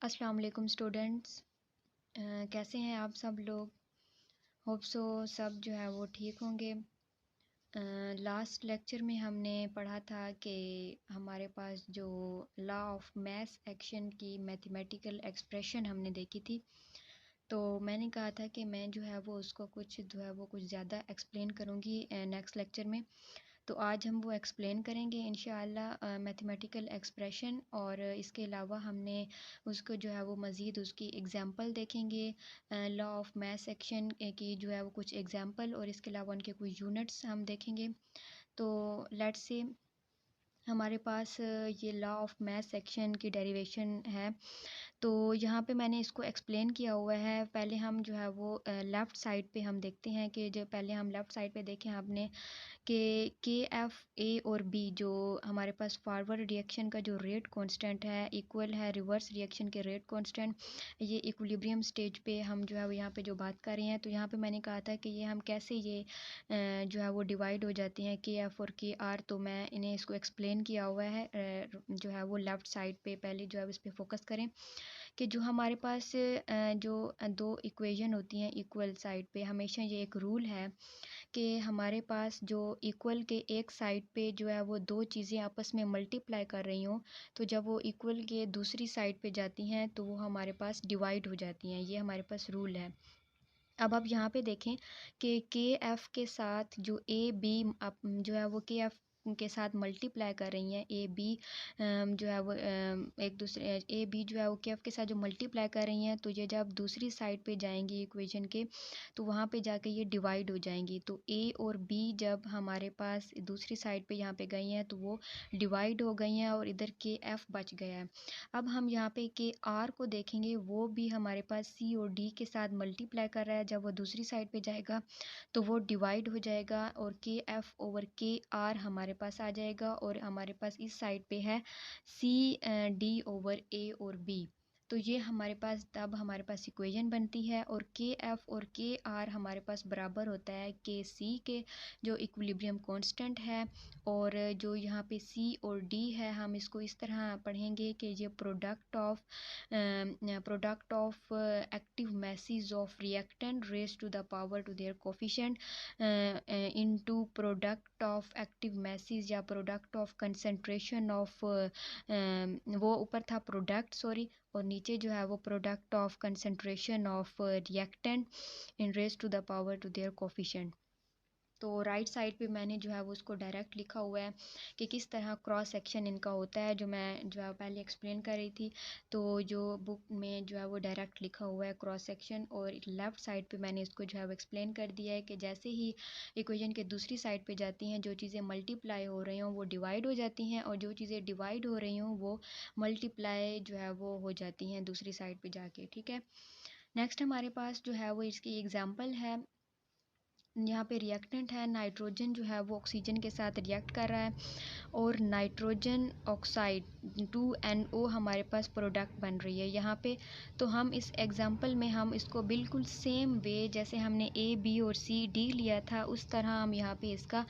अस्सलाम वालेकुम स्टूडेंट्स। कैसे हैं आप सब लोग। होप सो सब जो है वो ठीक होंगे। लास्ट लेक्चर में हमने पढ़ा था कि हमारे पास जो लॉ ऑफ मास एक्शन की मैथमेटिकल एक्सप्रेशन हमने देखी थी, तो मैंने कहा था कि मैं जो है वो उसको कुछ ज़्यादा एक्सप्लेन करूँगी नेक्स्ट लेक्चर में। तो आज हम वो एक्सप्लेन करेंगे इंशाअल्लाह मैथमेटिकल एक्सप्रेशन, और इसके अलावा हमने उसको जो है वो मज़ीद उसकी एग्जांपल देखेंगे। लॉ ऑफ मास एक्शन की जो है वो कुछ एग्जांपल और इसके अलावा उनके कुछ यूनिट्स हम देखेंगे। तो लेट्स से हमारे पास ये लॉ ऑफ मास एक्शन की डेरिवेशन है। तो यहाँ पे मैंने इसको एक्सप्लेन किया हुआ है। पहले हम जो है वो लेफ़्ट साइड पे हम देखते हैं कि जो पहले हम लेफ़्ट साइड पे देखें आपने के एफ ए और बी जो हमारे पास फॉरवर्ड रिएक्शन का जो रेट कांस्टेंट है इक्वल है रिवर्स रिएक्शन के रेट कांस्टेंट। ये इक्विलिब्रियम स्टेज पे हम जो है वो यहाँ पे जो बात कर रहे हैं, तो यहाँ पे मैंने कहा था कि ये हम कैसे ये जो है वो डिवाइड हो जाते हैं के एफ और के आर। तो मैं इन्हें इसको एक्सप्लेन किया हुआ है जो है वो लेफ़्ट साइड पे। पहले जो है इस पर फोकस करें कि जो हमारे पास जो दो इक्वेशन होती हैं इक्वल साइड पे, हमेशा ये एक रूल है कि हमारे पास जो इक्वल के एक साइड पे जो है वो दो चीज़ें आपस में मल्टीप्लाई कर रही हों, तो जब वो इक्वल के दूसरी साइड पे जाती हैं तो वो हमारे पास डिवाइड हो जाती हैं। ये हमारे पास रूल है। अब आप यहाँ पे देखें कि के एफ के साथ जो ए बी आप जो है वो के एफ के साथ मल्टीप्लाई कर रही हैं। ए बी जो है वो एक दूसरे ए बी जो है वो के एफ के साथ जो मल्टीप्लाई कर रही हैं, तो ये जब दूसरी साइड पे जाएंगी इक्वेशन के, तो वहाँ पे जाके ये डिवाइड हो जाएंगी। तो ए और बी जब हमारे पास दूसरी साइड पे यहाँ पे गई हैं तो वो डिवाइड हो गई हैं और इधर के एफ बच गया है। अब हम यहाँ पे के आर को देखेंगे, वो भी हमारे पास सी और डी के साथ मल्टीप्लाई कर रहा है। जब वो दूसरी साइड पे जाएगा तो वो डिवाइड हो जाएगा और के एफ ओवर के आर हमारे पास आ जाएगा, और हमारे पास इस साइड पे है सी डी ओवर ए और बी। तो ये हमारे पास तब हमारे पास इक्वेशन बनती है, और के एफ और के आर हमारे पास बराबर होता है के सी के, जो इक्विलिब्रियम कांस्टेंट है। और जो यहाँ पे सी और डी है, हम इसको इस तरह पढ़ेंगे कि ये product of active masses of reactant raise to the power to their coefficient into product of active masses या प्रोडक्ट ऑफ कंसंट्रेशन ऑफ वो ऊपर था प्रोडक्ट सॉरी, और नीचे जो है वो product of concentration of reactant in raise to the power to their coefficient. तो राइट साइड पे मैंने जो है वो उसको डायरेक्ट लिखा हुआ है कि किस तरह क्रॉस सेक्शन इनका होता है, जो मैं जो है पहले एक्सप्लेन कर रही थी। तो जो बुक में जो है वो डायरेक्ट लिखा हुआ है क्रॉस सेक्शन, और लेफ़्ट साइड पे मैंने इसको जो है वो एक्सप्लेन कर दिया है कि जैसे ही इक्वेशन के दूसरी साइड पे जाती हैं, जो चीज़ें मल्टीप्लाई हो रही हों वो डिवाइड हो जाती हैं, और जो चीज़ें डिवाइड हो रही हों वो मल्टीप्लाई जो है वो हो जाती हैं दूसरी साइड पर जाके। ठीक है, नेक्स्ट हमारे पास जो है वो इसकी एग्जाम्पल है। यहाँ पे रिएक्टेंट है नाइट्रोजन, जो है वो ऑक्सीजन के साथ रिएक्ट कर रहा है, और नाइट्रोजन ऑक्साइड 2NO हमारे पास प्रोडक्ट बन रही है यहाँ पे। तो हम इस एग्जांपल में हम इसको बिल्कुल सेम वे जैसे हमने ए बी और सी डी लिया था उस तरह हम यहाँ पे इसका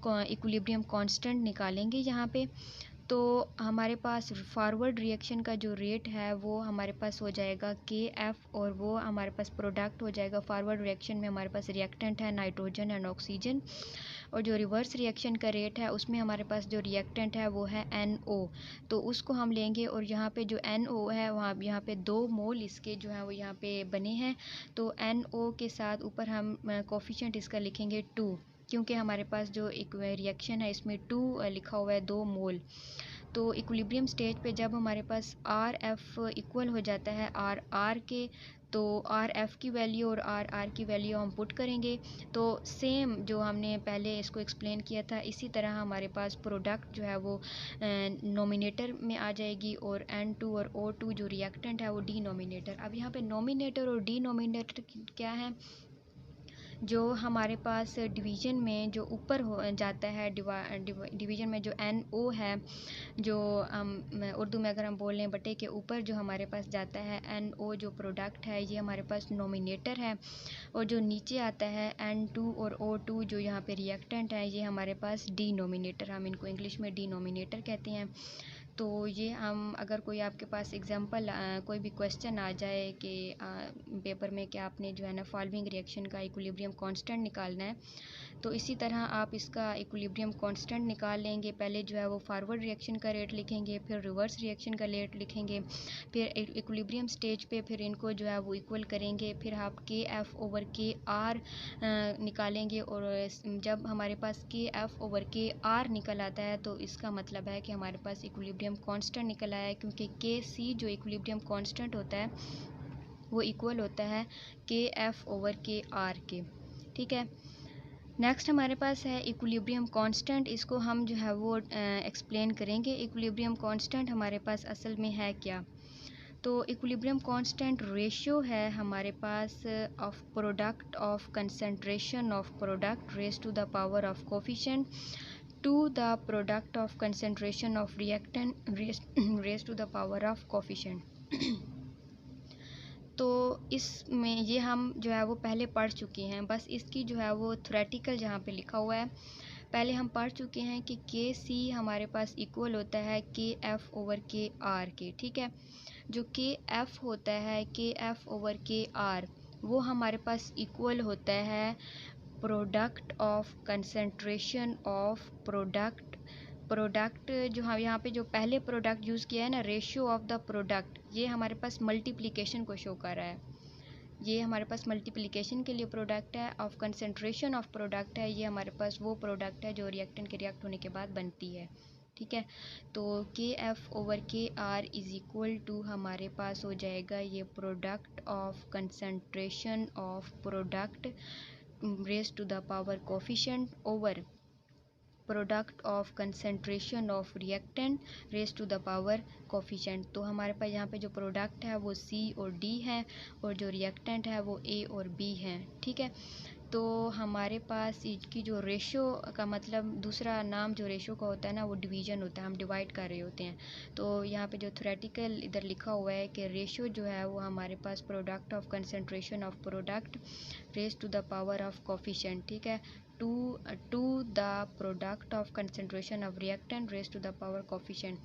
इक्विलिब्रियम कांस्टेंट निकालेंगे यहाँ पे। तो हमारे पास फॉरवर्ड रिएक्शन का जो रेट है वो हमारे पास हो जाएगा के एफ, और वो हमारे पास प्रोडक्ट हो जाएगा। फॉरवर्ड रिएक्शन में हमारे पास रिएक्टेंट है नाइट्रोजन एंड ऑक्सीजन, और जो रिवर्स रिएक्शन का रेट है उसमें हमारे पास जो रिएक्टेंट है वो है NO, तो उसको हम लेंगे। और यहाँ पे जो NO है वहाँ यहाँ पे 2 मोल इसके जो है वो यहाँ पे बने हैं, तो NO के साथ ऊपर हम कोफिशिएंट इसका लिखेंगे 2, क्योंकि हमारे पास जो एक रिएक्शन है इसमें 2 लिखा हुआ है 2 मोल। तो इक्विलिब्रियम स्टेज पे जब हमारे पास आर एफ इक्वल हो जाता है आर आर के, तो आर एफ की वैल्यू और आर आर की वैल्यू हम पुट करेंगे। तो सेम जो हमने पहले इसको एक्सप्लेन किया था इसी तरह हमारे पास प्रोडक्ट जो है वो नोमिनेटर में आ जाएगी, और N2 और O2 जो रिएक्टेंट है वो डिनोमिनेटर। अब यहाँ पे नोमिनेटर और डिनोमिनेटर क्या है, जो हमारे पास डिवीज़न में जो ऊपर हो जाता है डिवीज़न में जो NO है, जो उर्दू में अगर हम बोल लें बटे के ऊपर जो हमारे पास जाता है NO जो प्रोडक्ट है ये हमारे पास नोमिनेटर है, और जो नीचे आता है N2 और O2 जो यहाँ पे रिएक्टेंट है ये हमारे पास डिनोमिनेटर, हम इनको इंग्लिश में डिनोमिनेटर कहते हैं। तो तो ये हम अगर कोई आपके पास एग्जांपल कोई भी क्वेश्चन आ जाए कि पेपर में कि आपने जो है ना फॉलोइंग रिएक्शन का इक्विलिब्रियम कांस्टेंट निकालना है, तो इसी तरह आप इसका इक्विलिब्रियम कांस्टेंट निकाल लेंगे। पहले जो है वो फॉरवर्ड रिएक्शन का रेट लिखेंगे, फिर रिवर्स रिएक्शन का रेट लिखेंगे, फिर इक्विलिब्रियम स्टेज पे फिर इनको जो है वो इक्वल करेंगे, फिर आप के एफ़ ओवर के आर निकालेंगे। और जब हमारे पास के एफ़ ओवर के आर निकल आता है तो इसका मतलब है कि हमारे पास इक्विलिब्रियम कांस्टेंट निकल आया है, क्योंकि के सी जो इक्विलिब्रियम कांस्टेंट होता है वो इक्वल होता है के एफ़ ओवर के आर के। ठीक है, नेक्स्ट हमारे पास है इक्विलिब्रियम कांस्टेंट। इसको हम जो है वो एक्सप्लेन करेंगे। इक्विलिब्रियम कांस्टेंट हमारे पास असल में है क्या? तो इक्विलिब्रियम कांस्टेंट रेशियो है हमारे पास of product of concentration of product raise to the power of coefficient to the product of concentration of reactant raise to the power of coefficient. तो इसमें ये हम जो है वो पहले पढ़ चुके हैं, बस इसकी जो है वो थ्योरेटिकल जहाँ पे लिखा हुआ है पहले हम पढ़ चुके हैं कि के सी हमारे पास इक्वल होता है के एफ़ ओवर के आर के। ठीक है, जो के एफ़ होता है के एफ़ ओवर के आर वो हमारे पास इक्वल होता है product of concentration of product जो हम यहाँ पे जो पहले प्रोडक्ट यूज़ किया है ना, रेशियो ऑफ द प्रोडक्ट, ये हमारे पास मल्टीप्लिकेशन को शो कर रहा है। ये हमारे पास मल्टीप्लिकेशन के लिए प्रोडक्ट है। ऑफ कंसंट्रेशन ऑफ प्रोडक्ट है, ये हमारे पास वो प्रोडक्ट है जो रिएक्टेंट के रिएक्ट होने के बाद बनती है। ठीक है, तो K F over K R is equal to हमारे पास हो जाएगा ये product of concentration of product raise to the power coefficient over product of concentration of reactant raise to the power coefficient. तो हमारे पास यहाँ पे जो प्रोडक्ट है वो सी और डी है और जो रिएक्टेंट है वो ए और बी है। ठीक है, तो हमारे पास इसकी जो रेशियो का मतलब दूसरा नाम जो रेशियो का होता है ना वो डिवीज़न होता है, हम डिवाइड कर रहे होते हैं। तो यहाँ पे जो थ्योरेटिकल इधर लिखा हुआ है कि रेशियो जो है वो हमारे पास product of concentration of product raise to the power of coefficient. ठीक है, to the product of concentration of reactant raise to the power coefficient.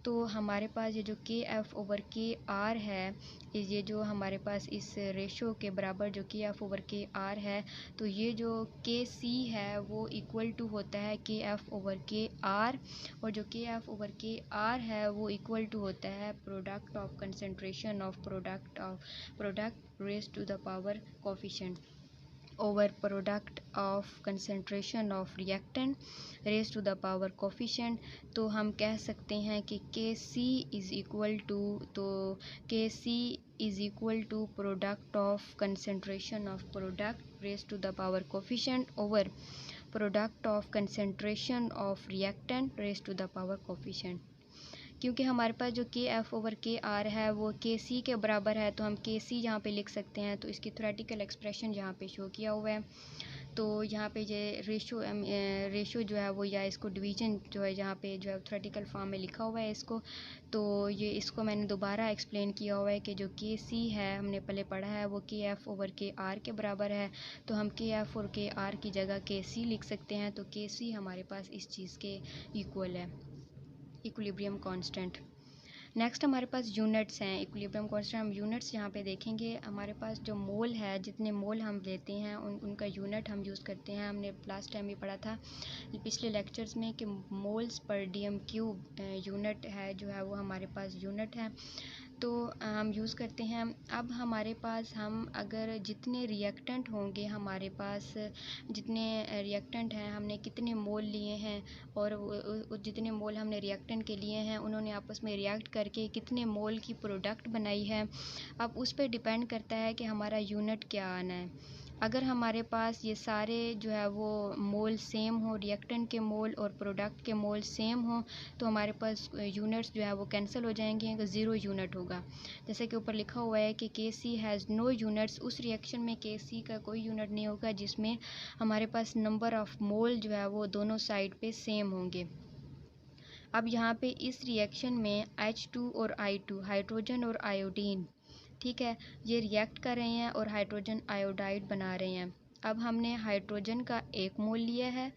तो हमारे पास ये जो के एफ़ ओवर के आर है, ये जो हमारे पास इस रेशियो के बराबर जो के एफ़ ओवर के आर है, तो ये जो के सी है वो इक्वल टू होता है के एफ़ ओवर के आर, और जो के एफ़ ओवर के आर है वो इक्वल टू होता है product of concentration of product raise to the power coefficient over product of concentration of reactant raise to the power coefficient. तो हम कह सकते हैं कि के सी इज़ इक्वल टू, तो K C is equal to product of concentration of product raise to the power coefficient over product of concentration of reactant raise to the power coefficient. क्योंकि हमारे पास जो के एफ़ ओवर के आर है वो के सी के बराबर है, तो हम के सी यहाँ पे लिख सकते हैं। तो इसकी थ्योरेटिकल एक्सप्रेशन यहाँ पे शो किया हुआ है। तो यहाँ पे ये रेशियो जो है वो, या इसको डिवीज़न जो है यहाँ पे जो है थ्योरेटिकल फॉर्म में लिखा हुआ है इसको। तो ये इसको मैंने दोबारा एक्सप्लेन किया हुआ है कि जो के सी है हमने पहले पढ़ा है वो के एफ़ ओवर के आर के बराबर है, तो हम के एफ़ और के आर की जगह के सी लिख सकते हैं। तो के सी हमारे पास इस चीज़ के इक्वल है, इक्विलिब्रियम कांस्टेंट। नेक्स्ट हमारे पास यूनिट्स हैं। इक्विलिब्रियम कांस्टेंट हम यूनिट्स यहाँ पे देखेंगे। हमारे पास जो मोल है, जितने मोल हम लेते हैं उनका यूनिट हम यूज़ करते हैं। हमने लास्ट टाइम भी पढ़ा था पिछले लेक्चर्स में कि moles per DM cube unit है जो है वो हमारे पास यूनिट है, तो हम यूज़ करते हैं। अब हमारे पास हम अगर जितने रिएक्टेंट होंगे, हमारे पास जितने रिएक्टेंट हैं, हमने कितने मोल लिए हैं और जितने मोल हमने रिएक्टेंट के लिए हैं उन्होंने आपस में रिएक्ट करके कितने मोल की प्रोडक्ट बनाई है, अब उस पर डिपेंड करता है कि हमारा यूनिट क्या आना है। अगर हमारे पास ये सारे जो है वो मोल सेम हो, रिएक्टेंट के मोल और प्रोडक्ट के मोल सेम हो, तो हमारे पास यूनिट्स जो है वो कैंसिल हो जाएंगे, ज़ीरो यूनिट होगा। जैसे कि ऊपर लिखा हुआ है कि के सी हैज़ नो यूनिट्स, उस रिएक्शन में के सी का कोई यूनिट नहीं होगा जिसमें हमारे पास नंबर ऑफ़ मोल जो है वो दोनों साइड पे सेम होंगे। अब यहाँ पे इस रिएक्शन में H2 और I2, हाइड्रोजन और आयोडीन, ठीक है, ये रिएक्ट कर रहे हैं और हाइड्रोजन आयोडाइड बना रहे हैं। अब हमने हाइड्रोजन का 1 मोल लिया है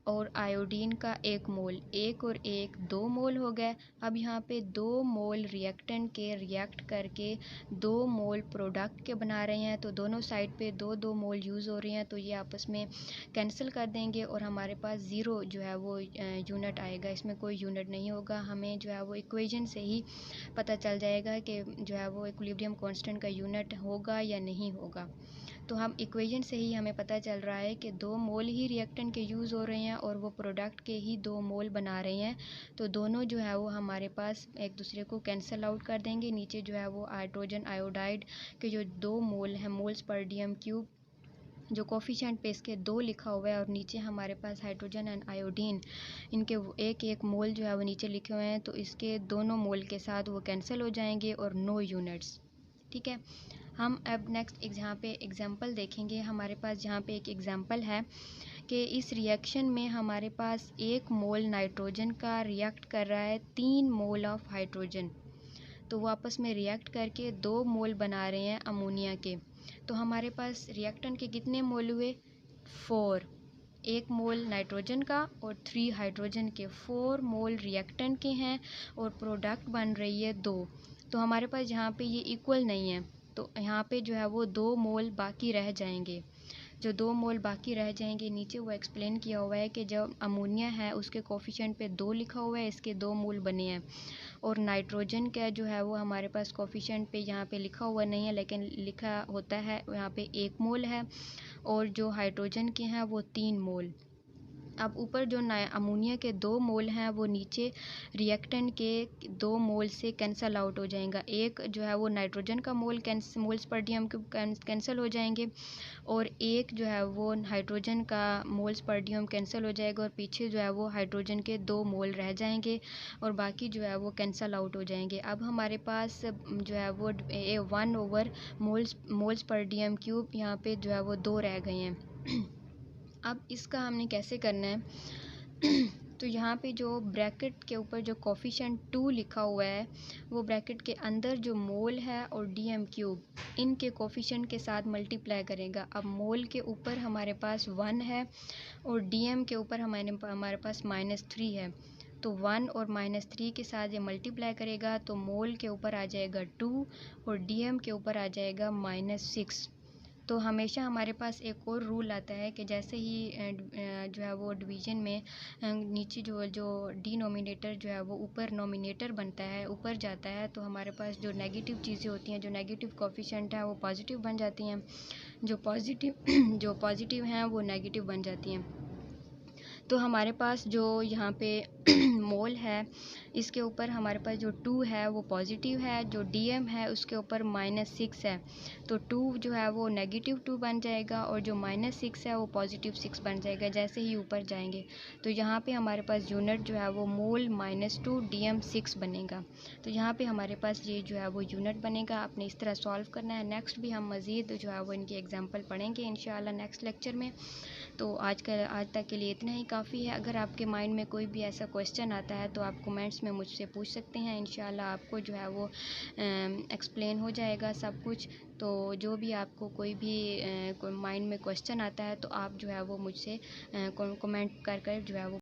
और आयोडीन का 1 मोल, 1 और 1 2 मोल हो गए। अब यहाँ पे 2 मोल रिएक्टेंट के रिएक्ट करके 2 मोल प्रोडक्ट के बना रहे हैं, तो दोनों साइड पे 2-2 मोल यूज़ हो रहे हैं, तो ये आपस में कैंसिल कर देंगे और हमारे पास ज़ीरो जो है वो यूनिट आएगा, इसमें कोई यूनिट नहीं होगा। हमें जो है वो इक्वेशन से ही पता चल जाएगा कि जो है वो इक्विलिब्रियम कांस्टेंट का यूनिट होगा या नहीं होगा। तो हम इक्वेशन से ही हमें पता चल रहा है कि 2 मोल ही रिएक्टेंट के यूज़ हो रहे हैं और वो प्रोडक्ट के ही 2 मोल बना रहे हैं, तो दोनों जो है वो हमारे पास एक दूसरे को कैंसिल आउट कर देंगे। नीचे जो है वो हाइड्रोजन आयोडाइड के जो 2 मोल हैं, मोल्स पर डीएम क्यूब, जो कोफिशिएंट पे इसके 2 लिखा हुआ है, और नीचे हमारे पास हाइड्रोजन एंड आयोडीन, इनके 1-1 मोल जो है वो नीचे लिखे हुए हैं, तो इसके दोनों मोल के साथ वो कैंसिल हो जाएंगे और नो यूनिट्स। ठीक है, हम अब नेक्स्ट यहाँ पे एग्जांपल देखेंगे। हमारे पास यहाँ पे एक एग्जांपल है कि इस रिएक्शन में हमारे पास 1 मोल नाइट्रोजन का रिएक्ट कर रहा है 3 मोल ऑफ हाइड्रोजन, तो वो आपस में रिएक्ट करके 2 मोल बना रहे हैं अमोनिया के। तो हमारे पास रिएक्टेंट के कितने मोल हुए? 4, 1 मोल नाइट्रोजन का और 3 हाइड्रोजन के, 4 मोल रिएक्टेंट के हैं और प्रोडक्ट बन रही है 2। तो हमारे पास यहाँ पे ये इक्वल नहीं है, तो यहाँ पे जो है वो 2 मोल बाकी रह जाएंगे। जो 2 मोल बाकी रह जाएंगे, नीचे वो एक्सप्लेन किया हुआ है कि जो अमोनिया है उसके कोफिशिएंट पे 2 लिखा हुआ है, इसके 2 मोल बने हैं, और नाइट्रोजन का जो है वो हमारे पास कोफिशिएंट पे यहाँ पे लिखा हुआ नहीं है, लेकिन लिखा होता है यहाँ पे 1 मोल है, और जो हाइड्रोजन के हैं वो 3 मोल। अब ऊपर जो अमोनिया के 2 मोल हैं वो नीचे रिएक्टेंट के 2 मोल से कैंसिल आउट हो जाएगा। एक जो है वो नाइट्रोजन का मोल्स पर डीएम कैंसिल हो जाएंगे, और एक जो है वो हाइड्रोजन का मोल्स पर डीएम कैंसिल हो जाएगा, और पीछे जो है वो हाइड्रोजन के 2 मोल रह जाएंगे और बाकी जो है वो कैंसिल आउट हो जाएंगे। अब हमारे पास जो है वो 1 over moles per DM cube यहाँ पे जो है वो 2 रह गए हैं। अब इसका हमने कैसे करना है? तो यहाँ पे जो ब्रैकेट के ऊपर जो कोफिशिएंट 2 लिखा हुआ है, वो ब्रैकेट के अंदर जो मोल है और डीएम क्यूब, इनके कोफिशिएंट के साथ मल्टीप्लाई करेगा। अब मोल के ऊपर हमारे पास 1 है और डीएम के ऊपर हमारे पास -3 है, तो 1 और -3 के साथ ये मल्टीप्लाई करेगा, तो मोल के ऊपर आ जाएगा 2 और डीएम के ऊपर आ जाएगा -6। तो हमेशा हमारे पास एक और रूल आता है कि जैसे ही जो है वो डिवीज़न में नीचे जो डिनोमिनेटर जो है वो ऊपर नोमिनेटर बनता है, ऊपर जाता है, तो हमारे पास जो नेगेटिव चीज़ें होती हैं, जो नेगेटिव कोफिशिएंट है वो पॉजिटिव बन जाती हैं, जो पॉजिटिव हैं वो नेगेटिव बन जाती हैं। तो हमारे पास जो यहाँ पे मोल है, इसके ऊपर हमारे पास जो 2 है वो पॉजिटिव है, जो डीएम है उसके ऊपर -6 है, तो 2 जो है वो -2 बन जाएगा और जो -6 है वो +6 बन जाएगा जैसे ही ऊपर जाएंगे। तो यहाँ पे हमारे पास यूनिट जो है वो मोल -2 डीएम 6 बनेगा। तो यहाँ पे हमारे पास ये जो है वो यूनिट बनेगा। आपने इस तरह सॉल्व करना है। नेक्स्ट भी हम मज़ीद जो है वो इनकी एग्जाम्पल पढ़ेंगे इंशाल्लाह नेक्स्ट लेक्चर में। तो आज तक के लिए इतना ही काफ़ी है। अगर आपके माइंड में कोई भी ऐसा क्वेश्चन आता है तो आप कमेंट्स में मुझसे पूछ सकते हैं। इंशाल्लाह आपको जो है वो एक्सप्लेन हो जाएगा सब कुछ। तो जो भी आपको कोई भी माइंड में क्वेश्चन आता है तो आप जो है वो मुझसे कमेंट कर जो है वो